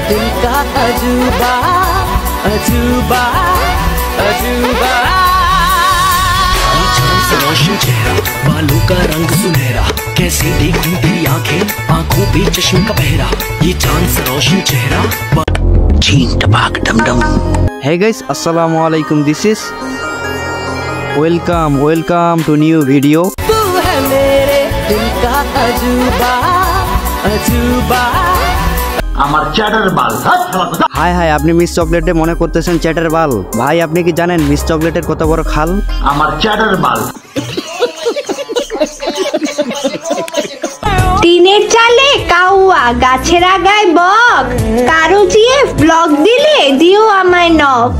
दिल का अजूबा अजूबा अजूबा। से रोशन चेहरा, बालों का रंग सुनहरा, कैसी देखूं तेरी आंखें, आंखों पे चश्मे का पहरा, ये चांद सा रोशन चेहरा। चीन टपाक डम डम। Hey guys, assalamu alaikum. This is welcome to new video. तू है मेरे दिल का अजूबा अजूबा। আমার চ্যাটার বাল। হাই হাই, আপনি মিস চকলেটে মনে করতেছেন চ্যাটার বাল। ভাই আপনি কি জানেন মিস চকলেটের কত বড় খাল? আমার চ্যাটার বাল। টিনের চালে কাউয়া, গাছের আগায় বক, কারো জিয়ে ব্লগ দিলে দিও আমায় নক।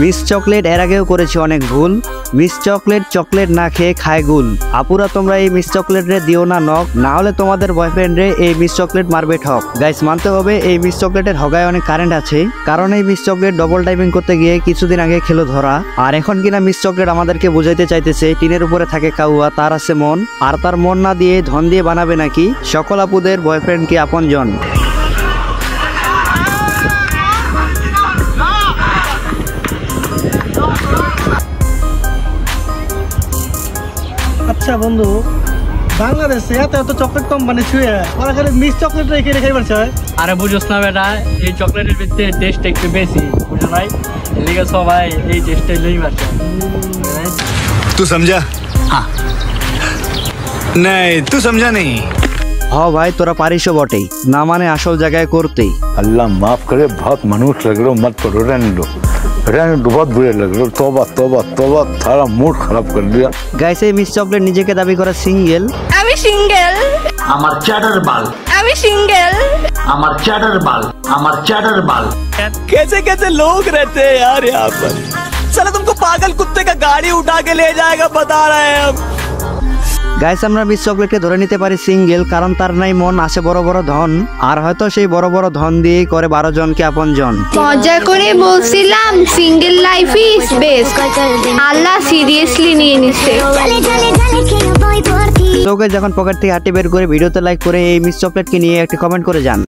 মিস চকলেট এর আগেও করেছি অনেক ভুল। মিস চকলেট না খেয়ে খায় গুল। আপুরা তোমরা এই মিস চকলেট রে দিও না নক, না হলে তোমাদের বয়ফ্রেন্ড রে এই মিস চকলেট মারবে ঠক। গাইস মানতে হবে এই মিস চকলেটের হগায় অনেক কারেন্ট আছে, কারণ এই মিস চকলেট ডবল টাইপিং করতে গিয়ে কিছুদিন আগে খেলো ধরা। আর এখন কিনা মিস চকলেট আমাদেরকে বুঝাইতে চাইতেছে টিনের উপরে থাকে কাউয়া, তার আছে মন, আর তার মন না দিয়ে ধন দিয়ে বানাবে নাকি সকল আপুদের বয়ফ্রেন্ড কি আপন জন। আচ্ছা বন্ধু, বাংলাদেশে এত এত চকলেট কোম্পানি ছুঁয়ে ওরা খালি মিস চকলেট রেখে রেখে পারছে। আরে বুঝোস না বেটা, এই চকলেটের ভিতরে টেস্ট একটু বেশি, বুঝো নাই? এদিকে সবাই এই টেস্টটাই লই পারছে। तू समझा? हाँ नहीं तू समझा नहीं। হ ভাই তোরা পারিসও বটেই, না মানে আসল জায়গায় করতেই। अल्लाह माफ करे, बहुत मनुष्य लग रहे हो, मत करो, रहने दो, बहुत बुरे लग रहे हो। तौबा तौबा तौबा, सारा मूड खराब कर दिया। গাইস এই মিস চকলেট নিজেকে দাবি করে সিঙ্গেল। আমি সিঙ্গেল, আমার চ্যাটার বাল। আমি সিঙ্গেল। আমার চ্যাটার বাল। আমার চ্যাটার বাল। कैसे कैसे लोग रहते हैं यार यहाँ पर, साला तुमको पागल कुत्ते का गाड़ी उठा के ले जाएगा, बता रहे हैं हम। গাইস আমরা মিস চকলেটকে ধরে নিতে পারি সিঙ্গেল, কারণ তার নাই মন, আছে বড় বড় ধন, আর হয়তো সেই বড় বড় ধন দিয়েই করে 12 জনকে আপন জন। মজা করে বলছিলাম single life is best, Allah seriously নিয়ে নিছে। তো গাইস যখন পকেট থেকে হাঁটি বের করে ভিডিওতে লাইক করে এই মিস চকলেটকে নিয়ে একটা কমেন্ট করে যান।